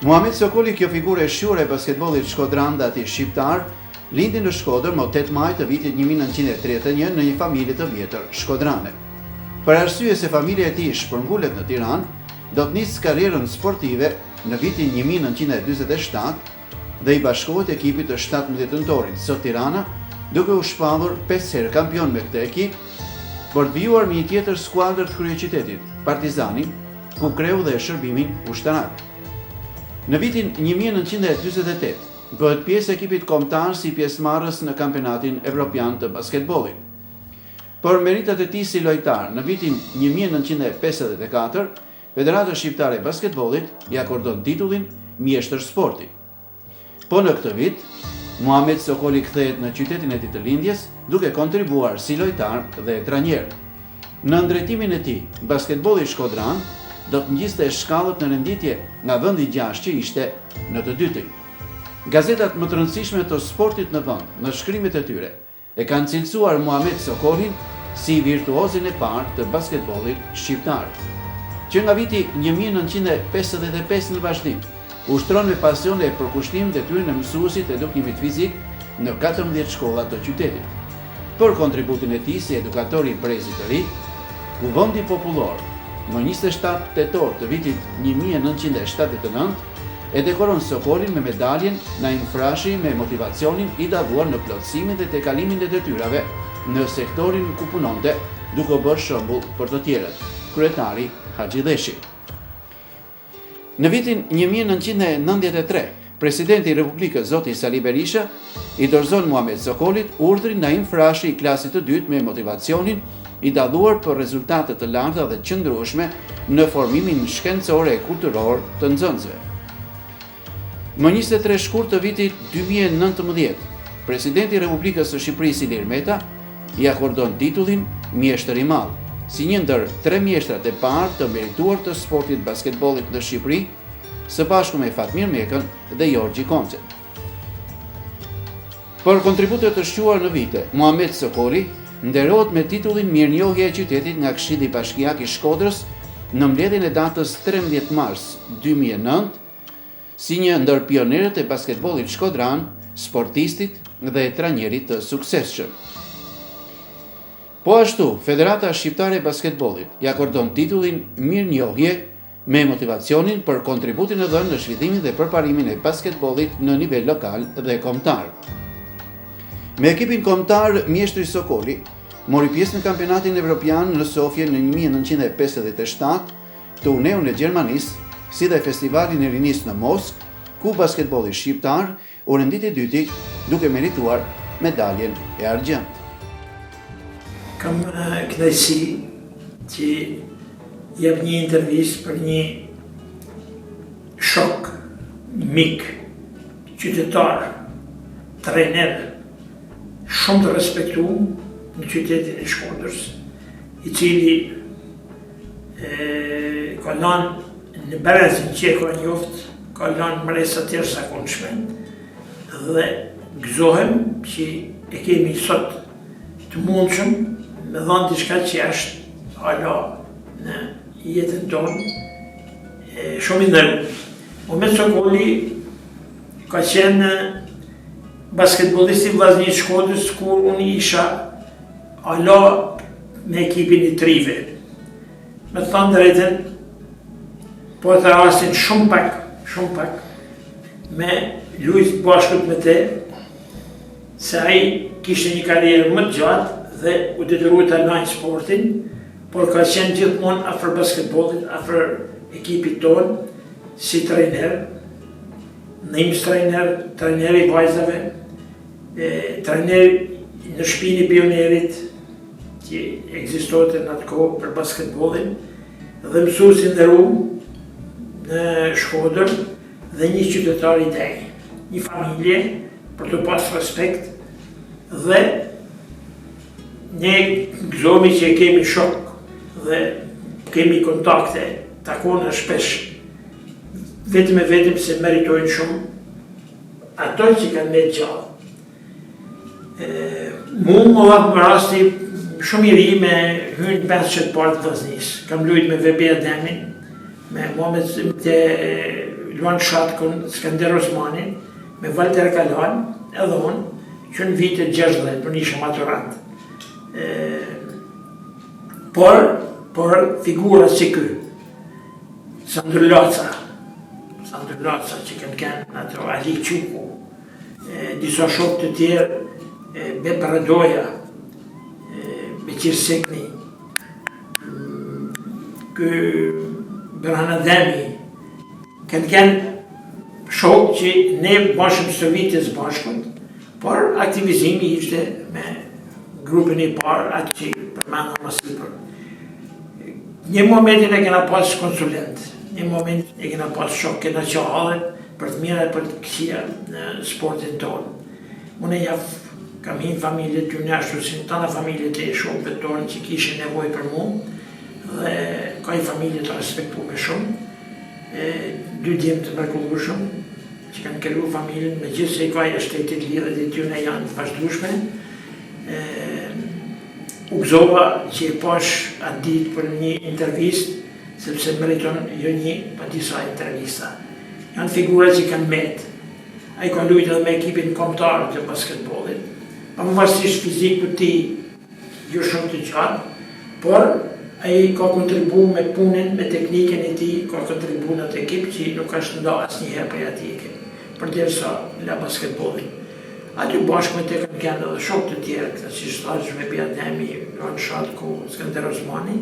Muhamet Sokoli, kjo figurë e shqure e basketbollit shkodrandati shqiptar, lindi në Shkodër më 8 maj të vitit 1931 në një familje të vjetër shkodrane. Për arsye se familja e tij shpërngullet në Tiranë, do të nisë karrierën sportive në vitin 1947 dhe i bashkohet ekipit të 17 nëntorit, sot Tirana, duke u shpallur 5 herë kampion me këtë ekip, për të vijuar me një tjetër skuadër të kryeqytetit, Partizanin, ku kreu dhe shërbimin ushtarak. Në vitin 1948, bëhet pjesë ekipit kombëtar si pjesëmarrës në kampionatin evropian të basketbollit. Për meritat e tij si lojtar, në vitin 1954, Federata Shqiptare e Basketbollit i akordon titullin mjeshtër sporti. Po në këtë vit, Muhamet Sokoli kthehet në qytetin e tij të lindjes, duke kontribuar si lojtar dhe trajner. Në ndërtimin e tij, basketbolli shkodran do të ngjiste shkallët në renditje nga vendi 6 që ishte në të dytin. Gazetat më të rëndësishme të sportit në vend, në shkrimet e tyre, e kanë cilësuar Muhamet Sokolin si virtuozin e parë të basketbollit shqiptar, që nga viti 1955 në vazhdim, ushtron me pasion e përkushtim detyrën e mësuesit të edukimit fizik në 14 shkolla të qytetit. Për kontributin e tij si edukator i brezit të ri, Kuvendi Popullor më 27 tetor të vitit 1979 e dekoron Sokolin me medaljen Naim Frashi me motivacionin i dalluar në plotësimin dhe tejkalimin e detyrave në sektorin ku punonte, duke bërë shembull për të tjerët, kryetari Haxhi Deshi. Në vitin 1993, presidenti i Republikës zoti Sali Berisha i dorëzon Muhamet Sokolit urdhrin Naim Frashi i klasit të dytë me motivacionin i dalluar për rezultate të larta dhe qëndrueshme në formimin shkencor e kulturor të nxënësve. Më 23 shkurt të vitit 2019, presidenti i Republikës së Shqipërisë Ilir Meta i akordon titullin mjeshtër i madh, si një ndër 3 mjeshtrat e parë të merituar të sportit basketbollit në Shqipëri, së bashku me Fatmir Mekën dhe Jorgji Koncen. Për kontributet të shquar në vite, Muhamet Sokoli nderohet me titullin Mirënjohje e qytetit nga Këshilli Bashkiak i Shkodrës në mbledhjen e datës 13 mars 2009, si një ndër pionerët e basketbollit shkodran, sportistit dhe trajnerit të suksesshëm. Po ashtu, Federata Shqiptare e Basketbollit i akordon titullin Mirënjohje me motivacionin për kontributin e dhënë në zhvillimin dhe përparimin e basketbollit në nivel lokal dhe kombëtar. Me ekipin kombëtar mjeshtri Sokoli mori pjesë në kampionatin evropian në Sofje në 1957, turneun e Gjermanisë, si dhe festivalin e rinisë në Moskë, ku basketbolli shqiptar u renditi dyti duke merituar medaljen e argjend. Kam kënaqësi që jap një intervistë për një shok, mik, qytetar, trajner, shumë të respektuar në qytetin e Shkodrës, i cili ka lënë në Berezin që ka njoftë, ka lënë mresa të jashtëzakonshme dhe gëzohem që e kemi sot të mundshëm me dhënë diçka që është hala në jetën tonë shumë i ndershëm. Muhamet Sokoli ka qenë basketbollisti vllaznia e Shkodrës kur unë isha hala me ekipin e trive. Me të thënë drejtën, po të rastin shumë pak, me lujt bashkët me te, se ai kishte një karrierë më të gjatë dhe u detyroi ta lajë sportin, por ka qenë gjithmonë afër basketbollit, afër ekipit tonë, si trajner, ndihmës trajner, trajner i vajzave, trajner në shtëpinë e pionerit, që ekzistote në atë kohë për basketbollin, dhe mësues i nderuar në Shkodër dhe një qytetar i tej, një familje për të pas respekt dhe ne gëzohemi që kemi shok dhe kemi kontakte, takona shpesh, vetëm se meritojnë shumë ato që kanë me gjallë. Mu më vapë më rasti shumë i ri me hyrë në bashkët partë të vllaznisë. Kam luajtur me VB Ademin, me Muhamet të luan shatë kënë Skender Osmani, me Walter Kalan, edhe unë, që në vitet 60, për një maturant. Por figura si ky, Sandro Loca që kënë në ato Ali Quku, disa shokë të tjerë, Bepa Radoja, Beqir Sekni, Berhan Ademi, kënë shokë që ne bashkëm së vitës bashkët, por aktivizimi ishte me grupin e parë atë që përmendëm më sipër. Një momentin e kena pas konsulent, një moment e kena pas shok, kena që hallet për të mira e për të këqia në sportin tonë. Unë kam hinë familje të njashtu, si në tana familjet e shokëve tonë që kishin nevoj për mu, dhe ka i familje të respektu me shumë, 2 djemë të mrekullueshëm, që kanë kriju familjen, me gjithë se i ka e shtetit lidhet e tyne janë vazhdueshme. U gëzova që e pash atë ditë për një intervist, sepse meriton jo një, pa disa intervista. Janë figura që kanë metë. A i ka lujtë edhe me ekipin kombëtar të basketbollit, pavarësisht fizikut të tij jo shumë të gjatë, por a i ka kontribu me punën, me teknikën e tij, ka kontribu në atë ekip që nuk është nda asnjëherë prej atij ekip, përderisa la basketbollit. Aty bashkë me të kanë edhe shokë të tjerë, këta që shtashë me Bjademi, Luan Shatku, Skender Osmani,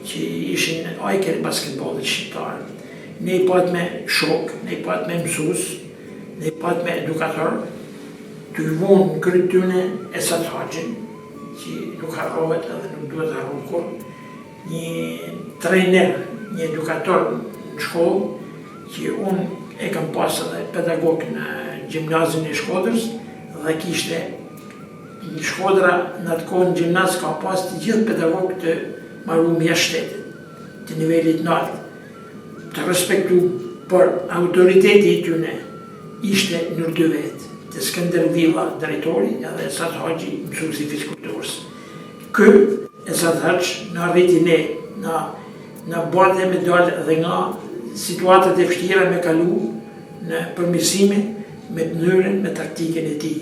që ishin ajker basketbollit shqiptar. Ne i pat me shokë, ne i pat me mësus, ne i pat me edukator, të i vonë në kryt tyne Esat Haqin, që nuk harrohet edhe nuk duhet harrohet kur, një trener, një edukator në shkollë, që unë e kam pas edhe pedagog në gjimnazin e Shkodrës, dhe kishte në Shkodra në atë kohë në gjimnaz ka pas të gjithë pedagog të marru jashtë shtetit, të nivelit lartë, të respektu, por autoriteti i tyne ishte në 2 vetë, të Skender Villa, drejtori, edhe Esat Haqi, mësuesi fizikulturës. Ky Esat Haqi në arriti ne, në bardhe me dalë dhe nga situatët e vështira me kalu në përmirësime, me mënyrën, me taktikën e tij.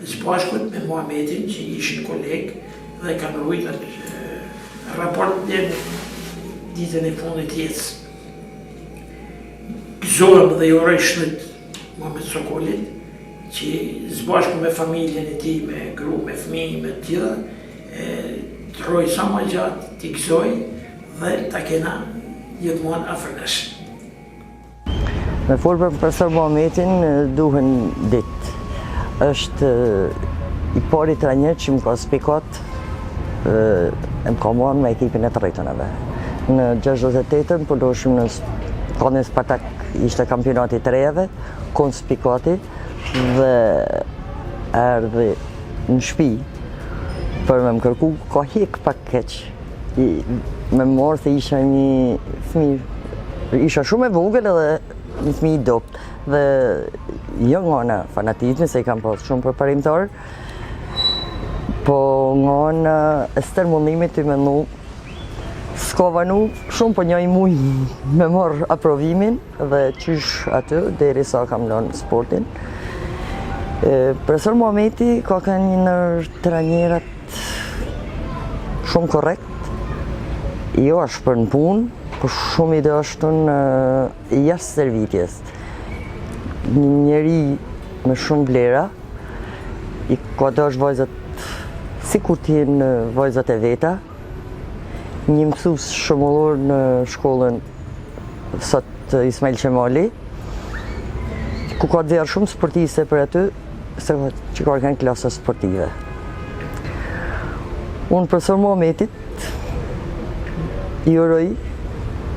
Dhe së bashkut me Muhamedin, që ishin kolegë dhe kanë rujt atë raport dhe ditën e fundit të jetës. Gëzohem dhe i uroj shëndet Muhamed Sokolit, që së bashku me familjen e tij, me gru, me fëmijë, me të tjera, të roj sa më gjatë, t'i gëzoj dhe ta kena gjithmonë afër nesh. Me folë për profesor Muhamedin duhen ditë. Është i pari trajner që më ka spikat e më ka marrë me ekipin e të rejtënave. Në 68-ën përdoshëm në Kone Spartak ishte kampionati të rejeve, konë spikati dhe erdhi në shpi për me më kërku, ka hek pak keq. Me morë se isha një fëmijë, isha shumë e vogël edhe një fëmijë i dopt. Dhe jo nga në fanatizmi, se i kam pas shumë përparimtar, po nga në stërmundimit të mendu, s'ka vanu shumë për një i muj me morë aprovimin dhe qysh aty, deri sa kam lënë sportin. Profesor Muhamedi ka kanë një nër trajnerat shumë korrekt, jo është për në punë, por shumë i dhe është në jashtë servitjes. Një njeri me shumë vlera, i ka dash vajzat si kur t'jenë vajzat e veta, një mësus shëmëllor në shkollën sot Ismail Qemali, ku ka dherë shumë sportiste për aty, se që ka kanë klasa sportive. Unë profesor Muhamedit i uroj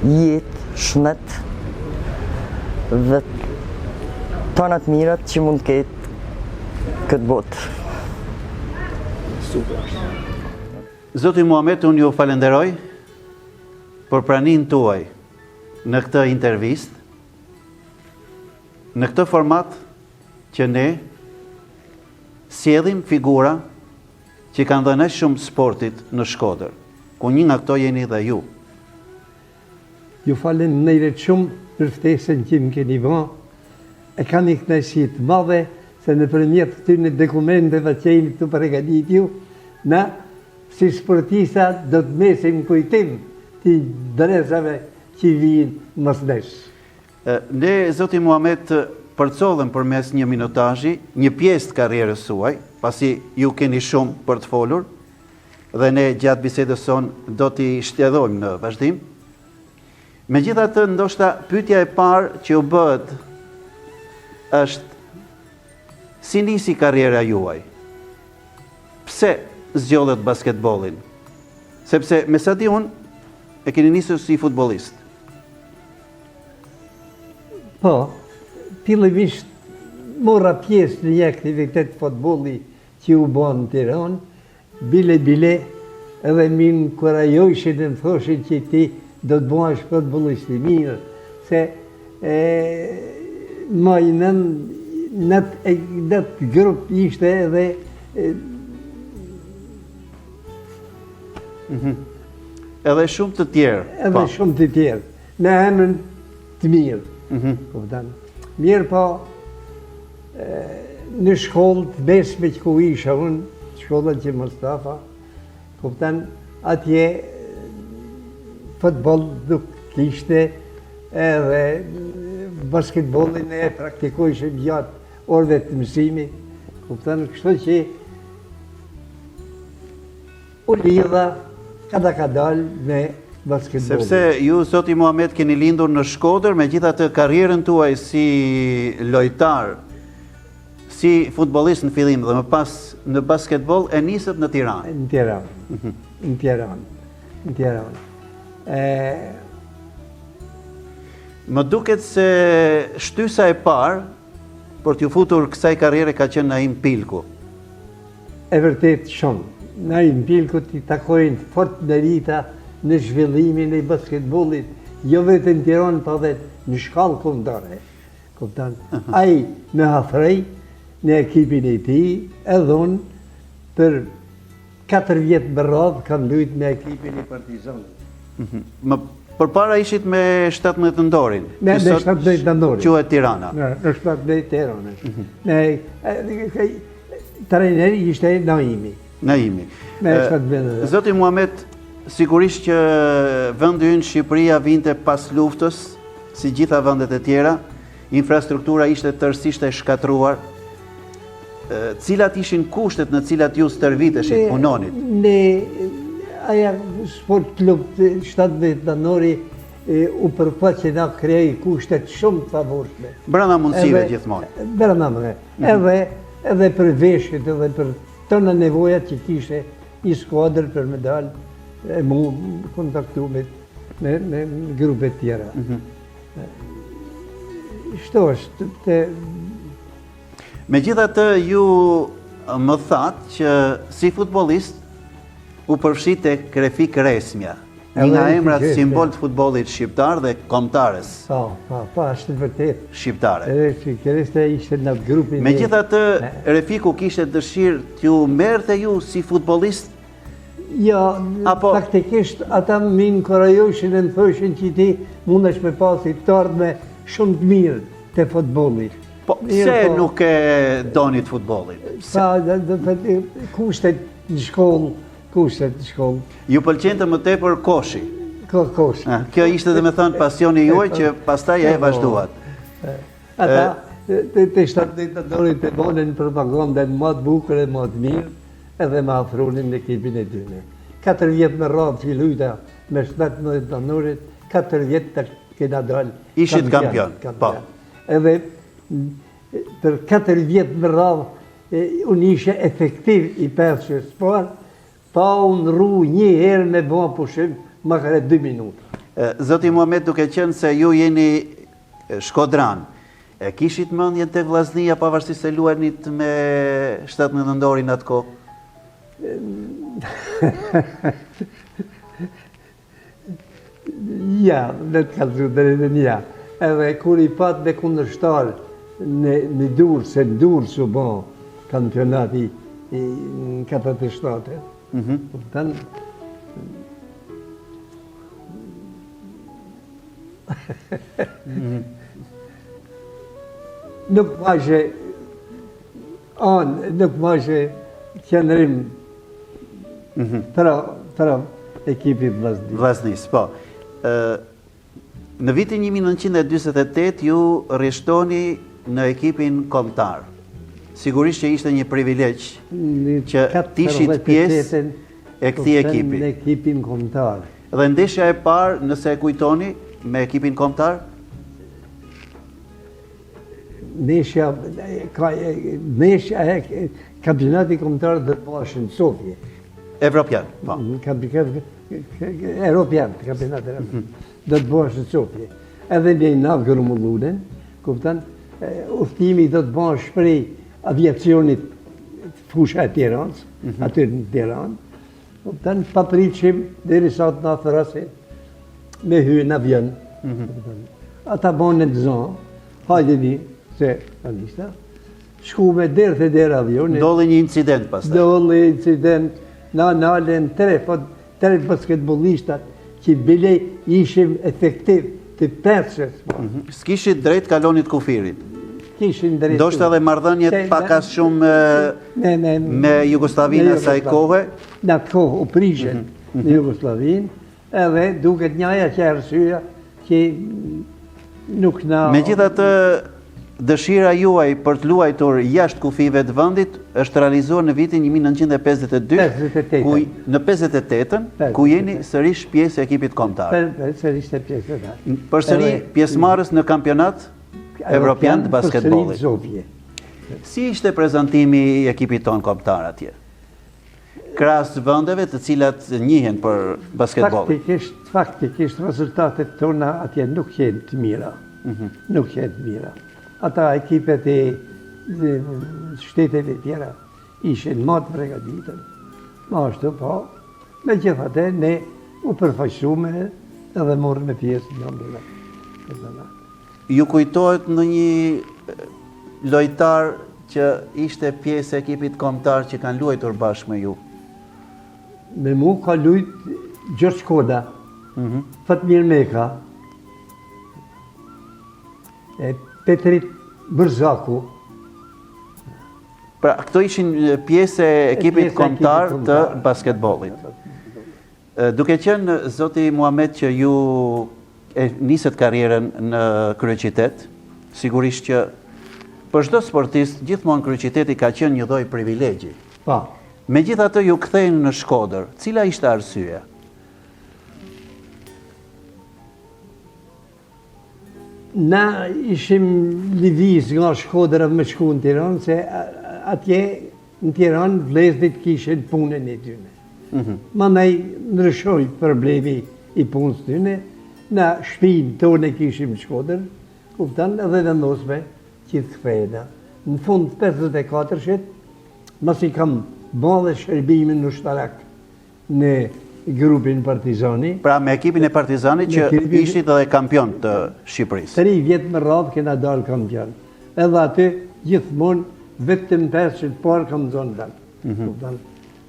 jetë, shëndet dhe tanat mirat që mund të ketë këtë botë. Super. Zoti Muhamed, unë ju falenderoj për praninë tuaj në këtë intervistë, në këtë format që ne sjellim figura që kanë dhënë shumë sportit në Shkodër, ku një nga këto jeni dhe ju. Ju falenderoj shumë për ftesën që më keni bën. E ka një kënaqësi të madhe se nëpërmjet këtyre dokumenteve që jeni këtu përgatitur, na si sportista do të mesim kujtim të drejtave që vijnë mësnesh. Ne, zoti Muhamet, përcollëm përmes një minutazhi një pjesë të karrierës suaj, pasi ju keni shumë për të folur, dhe ne gjatë bisedës sonë do t'i shtjedhojmë në vazhdim. Megjithatë, ndoshta pyetja e parë që u bëhet është si nisi karriera juaj? Pse zgjodhet basketbollin? Sepse me sa di unë e keni nisur si futbollist. Po, fillimisht mora pjesë në një aktivitet futbolli që u bën në Tiranë, bile, edhe më inkurajojshin dhe më thoshin që ti do të bëhesh futbollist i mirë, se majnën në atë grup ishte edhe Edhe shumë të tjerë. Edhe shumë të tjerë, në emën të mirë. Kupton. Mirë po, në shkollë të mesme që ku isha unë, shkollën që Mustafa, kupton, atje futboll nuk kishte, edhe basketbollin e praktikojshim gjatë orëve të mësimi, kupton, kështu që u lidha kada ka dalë me basketbollin. Sepse ju, zoti Muhamet, keni lindur në Shkodër, megjithatë karrierën tuaj si lojtar, si futbollist në fillim dhe më pas në basketboll e nisët në Tiranë. Në Tiranë. Më duket se shtysa e parë për t'ju futur kësaj karriere ka qenë Naim Pilku. E vërtet shumë. Naim Pilku t'i takojnë fort merita në zhvillimin e basketbollit, jo vetëm në Tiranë, pa dhe në shkallë kombëtare. Kupton? Ai me hafrej në ekipin e tij, edhe unë për 4 vjetë më radhë kam luajtur me ekipin e Partizanit. Më përpara ishit me 17 nëndorin. Me 17 nëndorin. Quhet Tirana. Në 17 Tirana. Trajneri ishte Naimi. Naimi. Me 17. Zoti Muhamet, sigurisht që vendi ynë Shqipëria vinte pas luftës, si gjitha vendet e tjera, infrastruktura ishte tërësisht e shkatruar. Cilat ishin kushtet në cilat ju stërviteshit, punonit? Aja sport klub 17 nënori u përfaq që na krijoi kushtet shumë të favorshme. Brenda mundësive gjithmonë. Brenda mundësive. Edhe për veshjet, edhe për tëna nevojat që kishte i skuadër për me dalë e mu kontaktu me grupe tjera. Shto është. Megjithatë, ju më thatë që si futbollist u përfshit tek Refik Resmja, një nga emrat simbol të futbollit shqiptar dhe kombëtarës. Po, është vërtet. Shqiptare. Refik Resmja ishte në grupin. Megjithatë, Refiku kishte dëshirë t'ju merrte ju si futbollist? Jo, praktikisht ata më inkurajojshin dhe më thoshin që ti mundesh me pasi të ardhme shumë të mirë te futbolli. Po, pse nuk e donit futbollin? Kushtet në shkollë. Ju pëlqente më tepër koshi? Koshi. Kjo ishte dhe me thënë pasioni juaj që pastaj e vazhduat. Ata të 17 nëndorit të bonin propagandën më të bukur e më të mirë, edhe më afronin në ekipin e tyre. 4 vjetë me radhë që luajta me 17 nëndorit, 4 vjetë të kena dalë. Ishit kampion, po. Edhe për 4 vjetë me radhë unë ishe efektiv i përshës, pa unë rru një herë me bëma pushim, më kare 2 minuta. Zoti Muhamet, duke qenë se ju jeni shkodran, kishit mendje të vllaznia pavarësisht se luanit me 17 nëndorin atë kohë? Ja, në të kalëzu drejtën ja. Edhe kur i pat me kundërshtar në Durrës, se në Durrës u bë kampionati në 47. Nuk vazhe nuk vazhe qëndrim para ekipit vllaznis. Vllaznis, po. Në vitin 1948 ju rrishtoni në ekipin kombëtar. Sigurisht që ishte një privilegj që tishit pjesë e këtij ekipi. Në ekipin kombëtar. Dhe ndeshja e parë, nëse e kujtoni, me ekipin kombëtar? Ndeshja e kampionati kombëtar do të bashën në Sofje. Evropian, po. Europian, kampionat Europian. Do të bashën në Sofje. Edhe në Navgrumulluden, kupton, udhtimi do të bash prej aviacionit fusha e Tiranës, aty në Tiranë. Kupton, papritshim derisa të na thrasin me hyrë në avion. Ata banë të zonë, hajdeni se anista. Shku me derë të derë avionit. Ndodhi një incident pastaj. Ndodhi incident, na nalën tre basketbollistat që bile ishim efektiv të pesës. S'kishit drejt kalonit kufirit. Kishin drejt. Ndoshta edhe marrëdhëniet pakas shumë me Jugosllavinë asaj kohe. Në atë kohë u prishën në Jugosllavinë, edhe duket njëja që arsyeja që nuk na... Megjithatë, dëshira juaj për të luajtur jashtë kufive të vendit është realizuar në vitin 1952, në 58-ën, ku jeni sërish pjesë e ekipit kombëtar. Sërish pjesë e Përsëri pjesëmarrës në kampionat evropian të basketbollit. Si ishte prezantimi i ekipit ton kombëtar atje? Krahas vendeve të cilat njihen për basketbollin. Faktikisht rezultatet tona atje nuk janë të mira. Nuk janë të mira. Ata ekipet e shteteve tjera ishin më të përgatitur. Ma ashtu po, megjithatë ne u përfaqësuam edhe morëm pjesë në kampionat. Ju kujtohet në një lojtar që ishte pjesë e ekipit kombëtar që kanë luajtur bashkë me ju? Me mu ka luajt Gjergj Koda, Fatmir Meka, Petrit Bërzaku. Pra, këto ishin pjesë e ekipit kombëtar të basketbollit. Duke qenë, zoti Muhamet, që ju niset karrierën në kryeqytet, sigurisht që për çdo sportist gjithmonë kryeqyteti ka qenë një lloj privilegji. Pa. Megjithatë ju kthehen në Shkodër. Cila ishte arsyeja? Na ishim lëviz nga Shkodra me shku në Tiranë, se atje në Tiranë vëllezërit kishin punën e tyre. Mandaj ndryshoi problemi i punës tyre, na shtëpinë tonë kishim në Shkodër, kupton, edhe vendosme që të kthehena. Në fund 54-shit, masi kam bërë shërbimin në ushtarak në grupin Partizani. Pra me ekipin e Partizanit që ishit edhe kampion të Shqipërisë. 3 vjetë më radhë kena dalë kampion. Edhe aty gjithmonë vetëm 5 që të parë kam zonë dalë.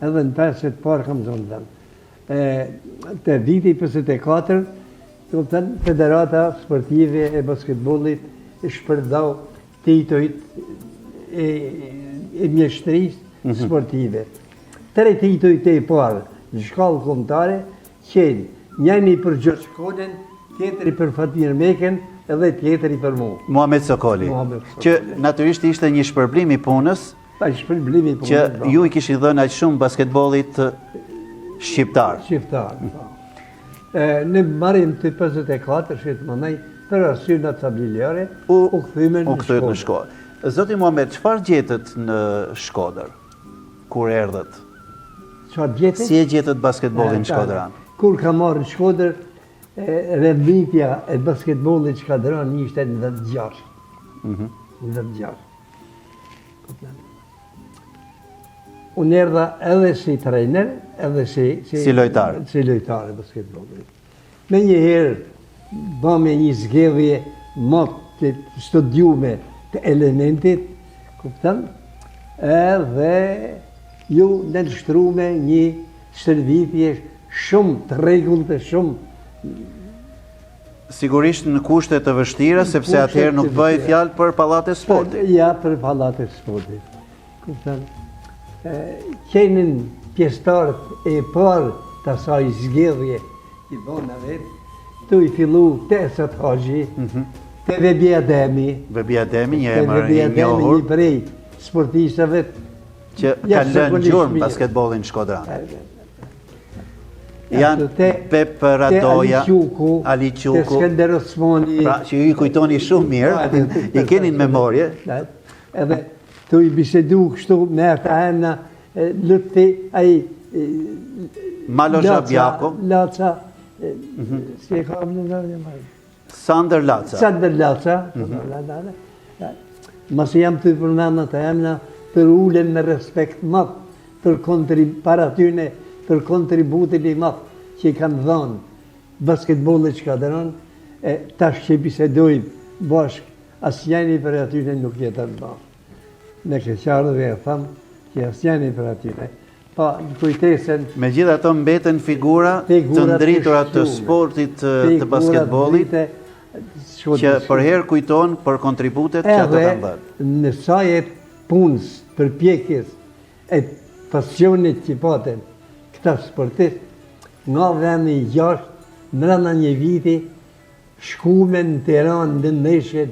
Edhe në 5 që të parë kam zonë dalë. Të viti 54, Federata Sportive e Basketbollit shpërndau titujt e mjeshtrisë sportive. 3 titujt e parë në shkallë kombëtare qenë njëri për Gjergj Kodën, tjetëri për Fatmir Meken edhe tjetëri për mu. Muhamet Sokoli, që natyrisht ishte një shpërblim i punës që ju i kishit dhënë aq shumë basketbollit shqiptar. Në marrim të 54-shit mënej, për arsye familjare, u kthyme në Shkodër. Zoti Muhamet, çfarë gjetët në Shkodër kur erdhët? Si e gjetët basketbollin shkodran? Kur ka marrë në Shkodër, renditja e basketbollit shkodran ishte në 96. Në 96. Unë erdha edhe si trajner, edhe si lojtar. Si lojtar e basketbollit. Me njëherë, bëme një zgjedhje më të studiume të elementit, kupton, edhe ju nënshtrume një shërbitje shumë të rregullte, shumë Sigurisht në kushte të vështira, sepse kushte atëherë nuk të bëj vështira. fjalë për pallate sporti. Ja, për pallate sportit. Kupton? Qenin pjesëtarët e parë të asaj zgjedhje i vonave, tu i fillu Tesat Haxhi, te Vebi Ademi, Vebi Ademi, një te emër Vebi i Ademi, njohur një prej sportistëve që Ja, kanë lënë zakonisht gjurmë mirë. basketbollin shkodran. Ashtu, Janë Pep Radoja, Ali te Quku, Skender Osmani. pra që ju i kujtoni shumë mirë, i keni në memorje. Edhe tu i bisedu kështu me ata emna, lëpti ai Malo Zhabjako, Laca, si e kam në nërë marë? Sander Laca. Sander Laca. Mas jam të përmena të emna për ulen me respekt matë para tyne për kontributin i matë që i kanë dhënë basketbollit shkadron, tash që bisedojmë bashkë, asnjëri për atyne nuk jetën bashkë. Me keqardhë e thamë që asnjëri për atyne. Pa, në kujtesen... Me gjitha ato mbeten figura të ndritura të sportit të basketbollit, që për herë kujton për kontributet që ato kanë dhënë. Edhe në saj e punës, përpjekjes, e pasionit që paten këta sportist, nga vendi i jashtë, mrena një viti, shkume në Tiranë në ndeshjen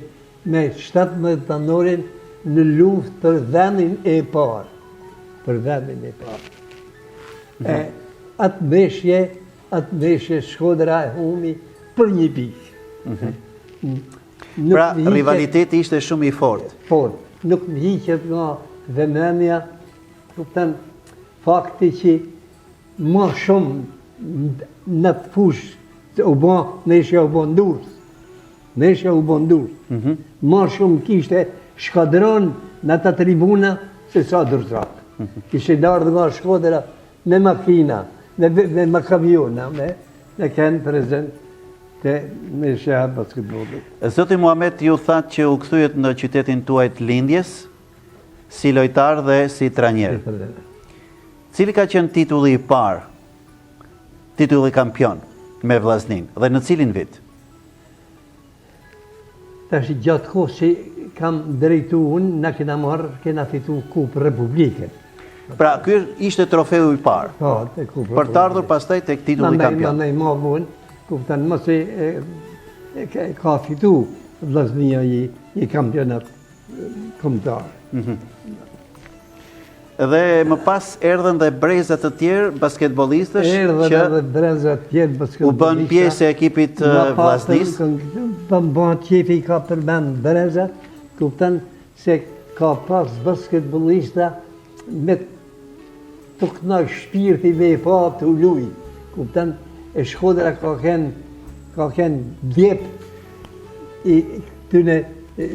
me 17 janorin në luftë për vendin e parë. Për vendin e parë. Atë ndeshje Shkodra e humi për një pikë. Pra, rivaliteti ishte shumë i fortë. Por, nuk më hiqet nga vëmendja, kupton fakti që më shumë në të fush neshja u bën Durrës. Neshja u bën Durrës. Më shumë kishte shkadron në ata tribuna se sa Durrësat. Kishte ardhur nga Shkodra me makina, me kamiona, me kanë prezent të neshja basketbollit. Zoti Muhamet ju thatë që u kthyet në qytetin tuaj të lindjes, si lojtar dhe si trajner. Cili ka qenë titulli i parë, titulli kampion me Vllaznin dhe në cilin vit? Tash gjatë kohës që kam drejtu unë, na kena fitu Kupë Republikën. Pra, ky ishte trofeu i parë. Po, te Kupë Për të ardhur pastaj tek titulli kampion. Mandej ma vonë, kuptan, mëse ka fitu Vllaznia i kampionat kombëtar. Dhe më pas erdhen dhe brezat të tjerë basketbollistësh që edhe brezat të tjerë basketbollistë. u bën pjesë e ekipit Vllaznis. Bën qefi ka përmend brezat, kupton se ka pas basketbollista me të këna shpirti me i pa të luj. Kupton, e Shkodra ka kënë djep i këtyne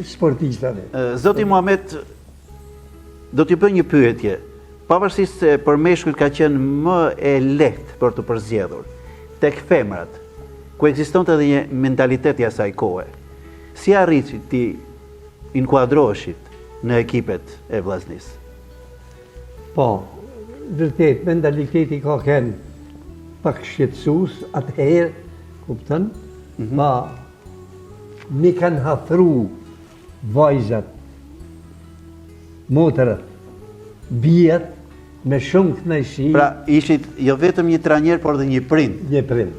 sportistave. Zoti Muhamet, do t'ju bëj një pyetje. Pavarësisht se për meshkujt ka qenë më e lehtë për të përzgjedhur, tek femrat, ku ekzistonte edhe një mentalitet i asaj kohe, si arriti ti inkuadroheshit në ekipet e Vllaznis? Po, vërtet, mentaliteti ka qenë pak shqetësues atëherë, kupton? Ma mi kanë hafru vajzat, motërët, bijat, me shumë kënaqësi. Pra, ishit jo vetëm një trajner, por dhe një prind. Një prind.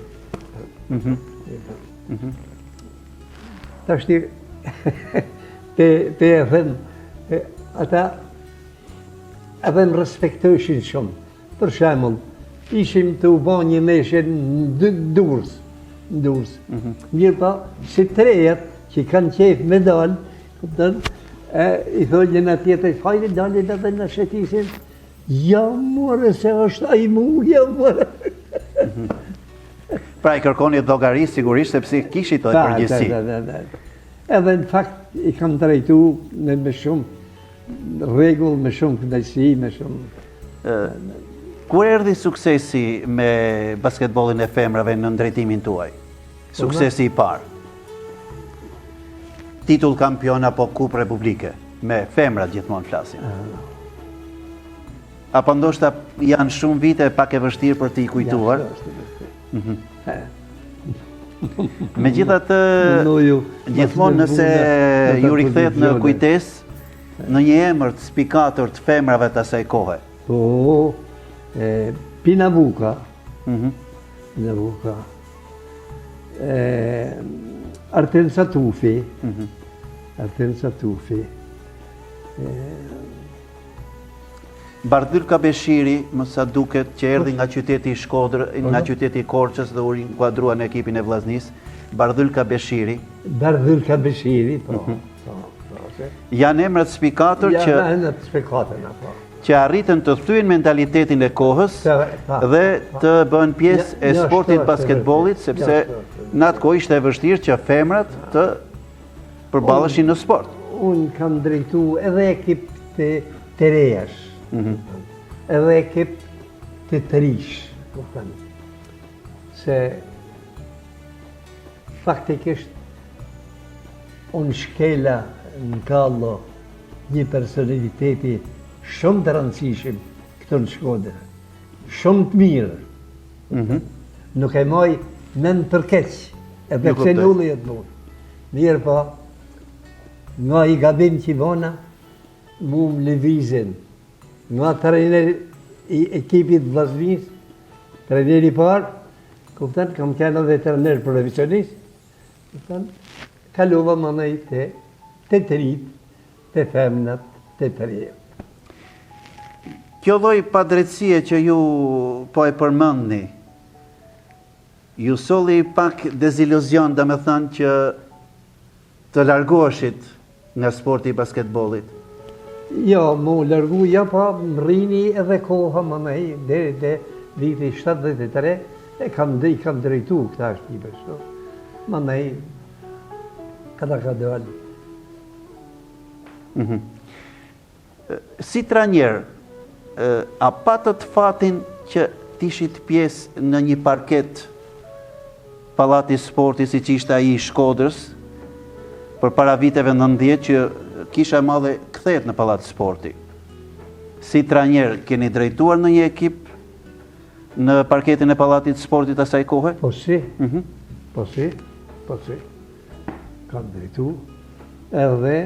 Tashti, te e them, ata edhe më respektojshin shumë. Për shembull, ishim të u bën një ndeshje në Durrës. Mirë pa, si trejet që kanë qef me dalë, kupton, i thonë një tjetër, hajde dalë dhe në shetisin, ja more se është ai mu, ja more. Pra i kërkoni llogari sigurisht sepse kishit edhe përgjegjësi. Edhe në fakt i kam drejtu me shumë rregull, me shumë kënaqësi, me shumë. Kur erdhi suksesi me basketbollin e femrave në drejtimin tuaj? Suksesi i parë. Titull kampion apo Kupë Republike, me femrat gjithmonë flasin. Apo ndoshta janë shumë vite pak e vështirë për t'i kujtuar? Megjithatë, Munoju, gjithmonë mas nëse bune, ju ata rikthehet në televizionet. kujtesë në një emër të spikator të femrave të asaj kohe. Po, Pinavuka, Mhm. Pinavuka, Arten Satufi, Mhm. Arten Satufi, Bardhyl Kabeshiri, më sa duket që erdhi nga qyteti i Shkodrë, nga qyteti i Korçës dhe u inkuadrua në ekipin e Vllaznisë. Bardhyl Kabeshiri Bardhyl Kabeshiri, po. janë emrat spikator Ja, që në të spekatën, po. arritën të thyen mentalitetin e kohës Pa. dhe të bëhen pjesë e Ja, sportit ashtu, basketbollit, ashtu, sepse ashtu. në atë kohë ishte e vështirë që femrat të përballeshin në sport. Unë kam drejtu edhe ekip të rejash, edhe ekip të rish, kupton. Se faktikisht unë shkela në kallo një personaliteti shumë të rëndësishëm këtu në Shkodër, shumë të mirë. Nuk e moj në përkeq, e Nuk pse kuptoj. nulli e të mund. Mirë po, nga i gabim që i bona, mu më lëvizin, nga trener i ekipit Vllaznis, treneri parë, kuptan, kam qenë edhe trener profesionist, kuptan, kalova më nëj të rit, të femnat, të reja. Kjo lloj padrejtësie që ju po e përmendni, ju solli pak deziluzion, domethënë që të largoheshit nga sporti i basketbollit. Jo, mu lërgu, ja pa më rrini edhe koha më nëj, deri dhe viti 73, i kam drejtu këta shtipe, shto. Më nëj, këta ka dalë. Si trajner, a patët fatin që tishit pjesë në një parket pallati sporti si që ishte ai i Shkodrës, për para viteve 90 që kisha e madhe kthehet në pallat sporti. Si trajner, keni drejtuar në një ekip në parketin e pallatit sportit asaj kohe? Po si, po si, po si. Kam drejtu, edhe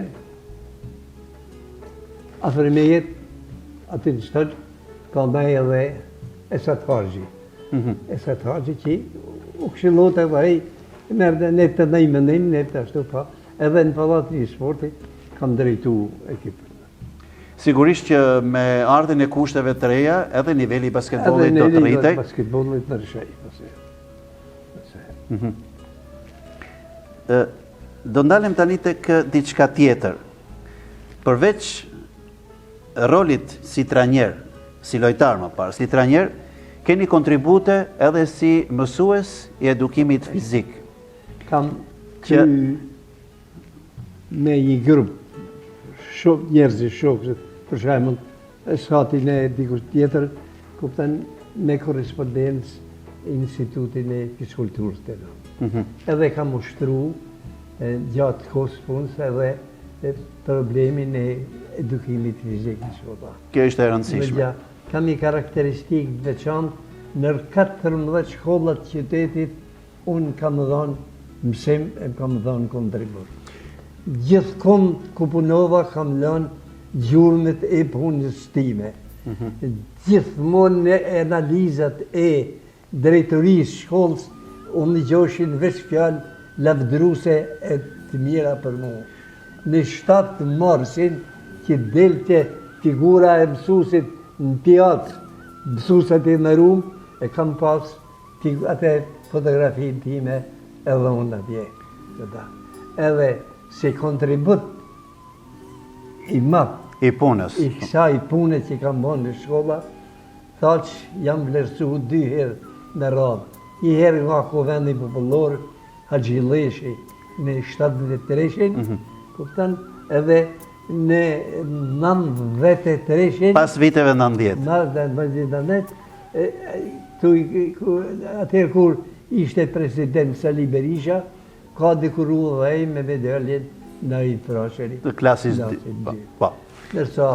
afër me jetë, aty në shtëllë, ka bëj edhe Esat Haxhi. Esat Haxhi që u këshillot e vaj, mërë ne të nëj mendim, ne të ashtu pa, edhe në pallatin e sportit kam drejtu ekipin. Sigurisht që me ardhin e kushteve të reja, edhe niveli i basketbollit do të rritej. Edhe basketbollit në rishej, Do ndalem tani tek diçka tjetër. Përveç rolit si trajner, si lojtar më parë, si trajner, keni kontribute edhe si mësues i edukimit fizik. Kam kry me një grup njerëzi shokët, për shembull, esatin e dikush tjetër, kupton, me korrespondencë Institutin e Fiskulturës të në. Edhe kam ushtru gjatë kohës punës edhe problemin e edukimit fizik në shkolla. Kjo ishte e rëndësishme. Kam një karakteristikë të veçantë, nër 14 shkollat të qytetit, unë kam dhënë mësim e kam dhënë kontribut. Gjithkohë ku punova kam lënë gjurmët e punës time. Gjithmonë në analizat e drejtorisë shkollës, unë gjoshin veç fjalë lavdruse e të mira për mu. Në 7 marsin që delte figura e mësusit në teatr, mësusat e në Rum, e kam pas atë fotografin time edhe unë atje. Edhe se kontribut i madh I punës. i kësaj pune që kam bënë në shkolla, thaq jam vlerësu 2 herë në radhë. Një herë nga Kuvendi Popullor, Haxhi Lleshi në 73-shin, kupton, edhe në 93-shin, Pas viteve 90. Atëherë kur ishte president Sali Berisha, ka dekuru dhe me medaljen në i trasheri. Të klasis po. Nërsa,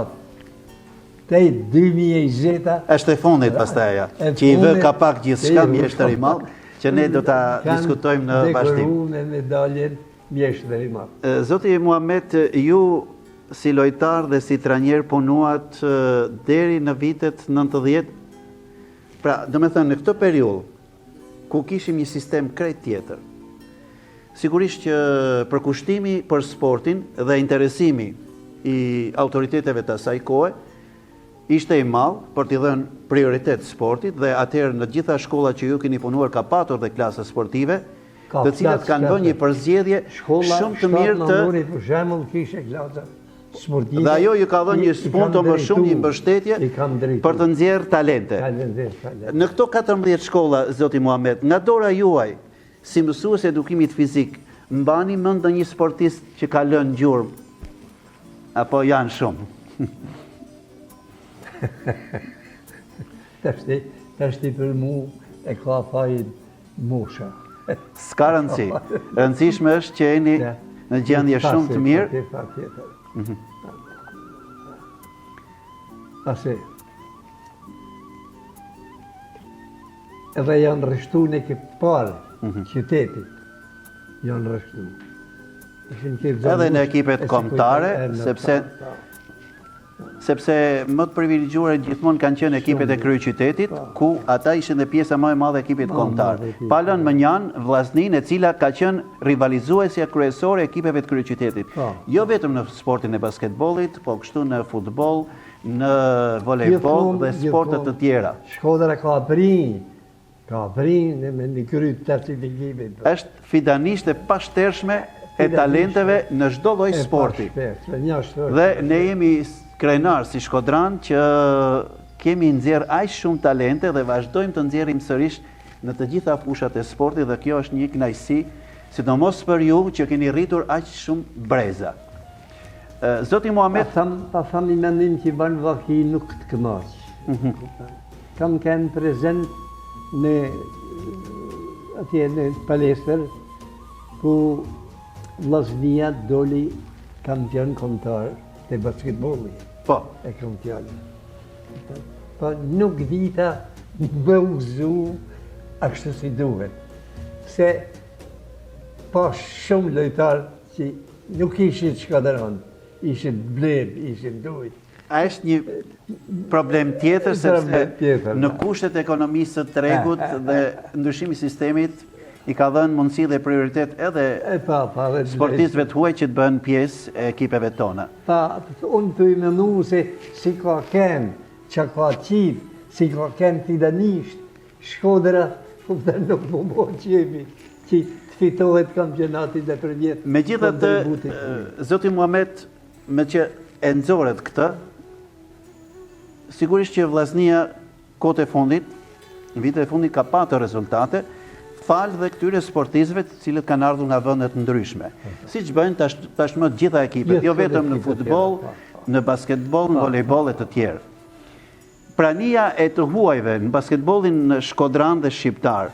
tej 2020, Është e fundit pastaja, që i vë kapak gjithçka mjeshtër i madh, që ne do ta diskutojmë në vazhdim. Dekoruar me medaljen mjeshtri i madh. Zoti Muhamet, ju si lojtar dhe si trajner punuat deri në vitet 90. Pra, do me thënë, në këtë periudhë, ku kishim një sistem krejt tjetër, sigurisht që përkushtimi për sportin dhe interesimi i autoriteteve të asaj kohe ishte i madh për t'i dhënë prioritet sportit dhe atëherë në gjitha shkollat që ju keni punuar ka patur dhe klasa sportive, të cilat kanë bërë një përzgjedhje shumë të mirë të... Për shembull, kishte klasa sportive. Dhe ajo ju ka dhënë një spunto më shumë, një mbështetje për të nxjerrë talente. Në këto 14 shkolla, zoti Muhamet, nga dora juaj, si mësues edukimit fizik, mbani mend ndonjë sportist që ka lënë gjurmë? Apo janë shumë? Tashti për mu e ka fajin mosha. S'ka rëndësi. Rëndësishme është që jeni në gjendje shumë të mirë. Pasi edhe janë rështu në ke parë qytetit. Janë rështu. Edhe në ekipet kombëtare, sepse më të privilegjuar gjithmonë kanë qenë ekipet e kryeqytetit, ku ata ishin dhe pjesa më e madhe e ekipit kombëtar. Palën Mënjan, vllazninë e cila ka qenë rivalizuesja kryesore e ekipeve të kryeqytetit. Jo vetëm në sportin e basketbollit, po kështu në futboll, në volejboll dhe sporte të tjera. Shkodra ka prinë me një kryt të ekipit. Është fidanisht e pashtershme e talenteve në çdo lloj sporti. Dhe ne jemi krenar si Shkodran që kemi nxjerr aq shumë talente dhe vazhdojmë të nxjerrim sërish në të gjitha fushat e sportit dhe kjo është një kënaqësi, sidomos për ju që keni rritur aq shumë breza. Zoti Muhamet, pa tham një mendim që ban vaki nuk të kënaq. Kam qenë prezent në atje në palestër ku vllaznia doli kampion kombëtar të basketbollit. Po. E kam fjallë. Po nuk dita më uzu ashtu si duhet. Se pa shumë lojtarë që nuk ishin Shkodran, ishin bled, ishin dujt. A është një problem tjetër, sepse në kushtet e ekonomisë së tregut dhe ndryshimi i sistemit i ka dhënë mundësi dhe prioritet edhe sportistëve të huaj që të bëhen pjesë e ekipeve tona. Unë të i menu se si ka ken, që ka qitë, si ka ken fidanisht, Shkodra, nuk më bo qemi, që të fitohet kampionatit dhe për vjetë. Megjithatë, zoti Muhamet, me që e nxorët këtë, sigurisht që vllaznia kohët e fundit, në vitet e fundit ka patë rezultate, falë dhe këtyre sportistëve të cilët kanë ardhur nga vende të ndryshme. Siç bëjnë tashmë të gjitha ekipet, jo vetëm në futboll, në basketboll, në volejboll e të tjerë. Prania e të huajve në basketbollin në Shkodran dhe shqiptar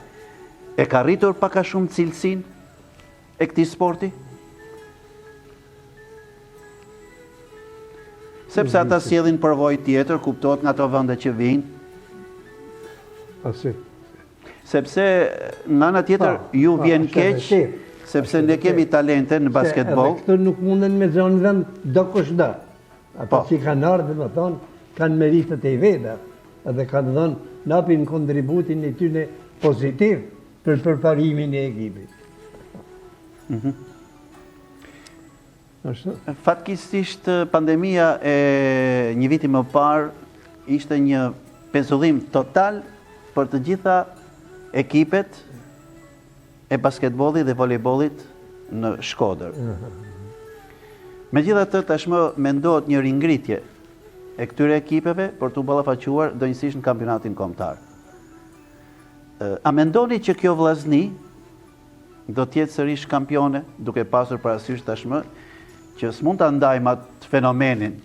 e ka rritur pak a shumë cilësinë e këtij sporti? Sepse ata sjellin përvojë tjetër, kuptohet nga ato vende që vijnë. Sepse në ana tjetër ju vjen keq, sepse ne kemi talente në basketboll. Këto nuk munden me zonë vend do kush do. Ata që kanë ardhur, më thonë, kanë meritet e veta, edhe kanë dhënë napin kontributin e tyre pozitiv për përparimin e ekipit. Fatkeqësisht pandemia e një viti më parë ishte një pezullim total për të gjitha ekipet e basketbollit dhe volejbollit në Shkodër. Megjithatë, tashmë mendohet një ringritje e këtyre ekipeve për t'u ballafaquar donjësisht në kampionatin kombëtar. A mendoni që kjo vllazni do të jetë sërish kampione, duke pasur parasysh tashmë që s'mund ta ndajmë atë fenomenin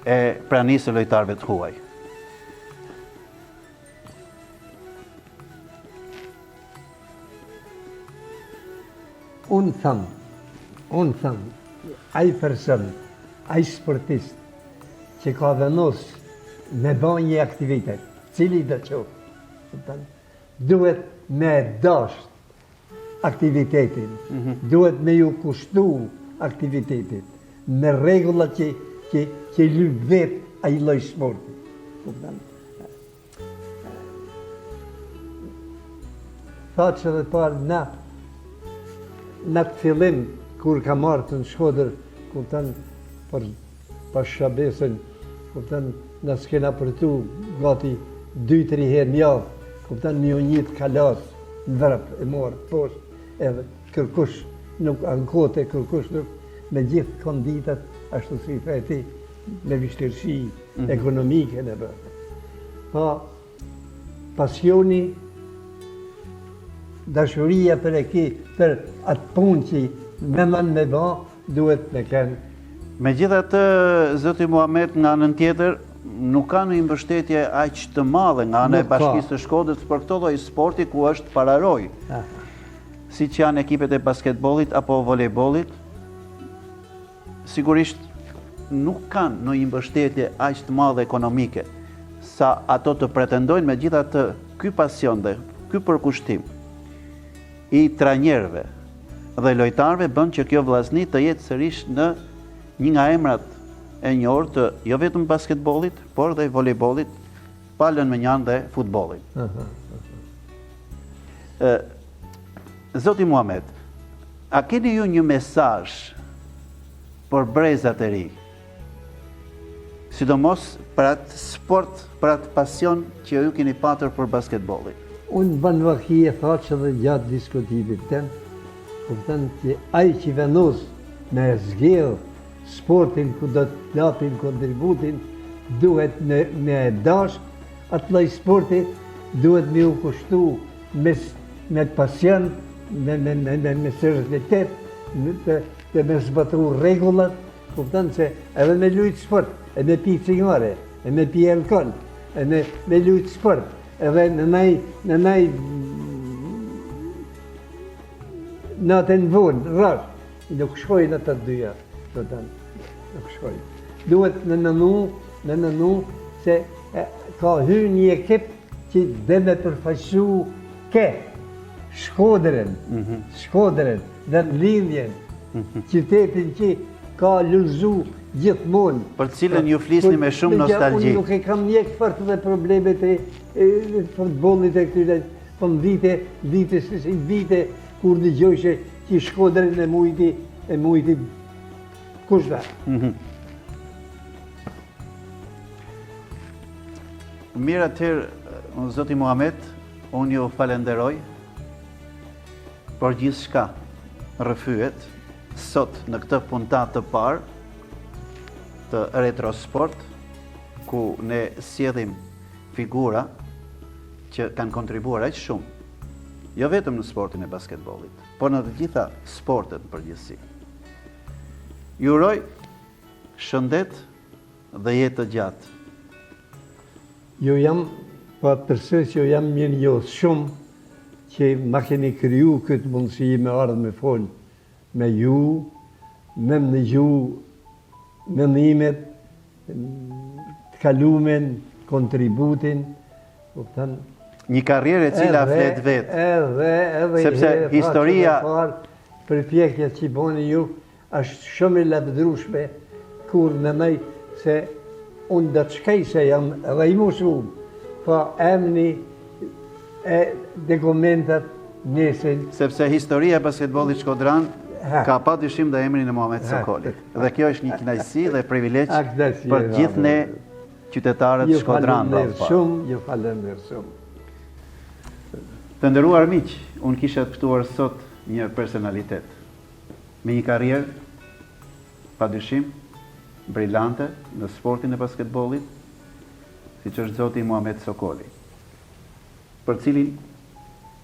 e pranisë së lojtarëve të huaj? Unë thëmë, ai person, ai sportist që ka vendos me ba një aktivitet, cili dhe qoftë, duhet me dash aktivitetin, duhet me ju kushtu aktivitetin, me rregullat që lyp vet ai lloj sporti. Kupton? Tha që dhe parë në të fillim, kur ka marrë të në Shkodër, kupton, për shabesën, kupton, në s'kena përtu gati 2-3 herë në javë, kupton, një kalas në vrap, e morë poshtë, edhe kërkush nuk ankote, kërkush nuk me gjithë konditat, ashtu si i ti, me vështirësi ekonomike në bërë. Pa, pasioni, dashuria për për atë punë që mendon me ba, duhet me kenë. Megjithatë, zoti Muhamet, nga anën tjetër, nuk ka një mbështetje aq të madhe nga ana e Bashkisë së Shkodrës për këtë lloj sporti ku është pararoj. Siç janë ekipet e basketbollit apo volejbollit, sigurisht nuk kanë një mbështetje aq të madhe ekonomike sa ato të pretendojnë. Megjithatë, ky pasion dhe ky përkushtim i trajnerëve dhe lojtarëve bën që kjo vllazni të jetë sërish në një nga emrat e njohur të jo vetëm basketbollit, por dhe volejbollit, palën me njanë dhe futbollit. Zoti Muhamet, a keni ju një mesazh për brezat e ri, sidomos për atë sport, për atë pasion që ju keni patur për basketbollit? Unë banë vakije tha që dhe gjatë diskutimit ten, kupton që ai që vendos me zgjellë sportin ku do të lapin kontributin, duhet me dash, atë lloj sporti duhet me u kushtu me pasion, me seriositet, dhe me zbatu rregullat, kupton se edhe me lujt sport, e me pi cigare, e me pi alkol, e me lujt sport, edhe në naj natën vonë, rash, nuk shkojnë atë dyja, nuk shkojnë. Duhet në nënu se ka hyrë një ekip që dhe me përfaqësu ke Shkodrën, dhe në lidhjen, qytetin që ka lulzu gjithmonë. Për cilën ju flisni me shumë nostalgji. Unë nuk e kam njek fort dhe problemet e futbollit e këtyre, po në vite kur dëgjoj që Shkodrën e mujti kushta. Mirë atëherë, zoti Muhamet, unë ju falenderoj për gjithë shka rrëfyet sot në këtë puntat të parë të Retrosport, ku ne sjellim figura që kanë kontribuar aq shumë, jo vetëm në sportin e basketbollit, por në të gjitha sportet në përgjithësi. Ju uroj shëndet dhe jetë të gjatë. Ju jam, pa përsëris ju jam mirë njohës shumë që ma keni kriju këtë mundësi me ardhë me folë me ju, me më nëgju mendimet, të kalumen, kontributin, një karrierë e cila flet vetë. Sepse historia përpjekja që boni ju është shumë e lavdërueshme kur mendoj se unë do të shkoj se jam edhe i mosuar, po emri e dokumentat nesër. Sepse historia e basketbollit shkodran ka pa dyshim dhe emrin e Muhamet Sokolit. Dhe kjo është një kënaqësi dhe privilegj për gjithë ne qytetarët Shkodran. Ju falenderoj shumë. Të nderuar miq, unë kisha të ftuar sot një personalitet me një karrierë padyshim brillante në sportin e basketbollit, siç është zoti Muhamet Sokoli, për cilin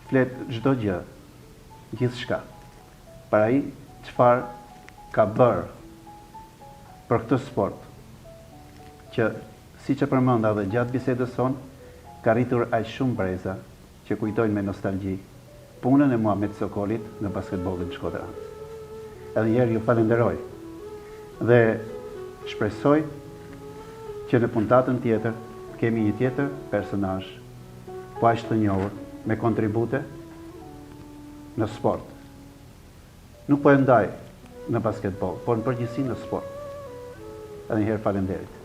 flet çdo gjë, gjithçka. Para ai çfarë ka bërë për këtë sport, që siç e përmenda dhe gjatë bisedës sonë, ka rritur aq shumë breza që kujtojnë me nostalgji punën e Muhamet Sokolit në basketbollin shkodran. Edhe njerë ju falenderoj dhe shpresoj që në puntatën tjetër kemi një tjetër personazh po aq të njohur me kontribute në sport. Nuk po e ndaj në basketbol, por në përgjithësi në sport. Edhe një herë faleminderit.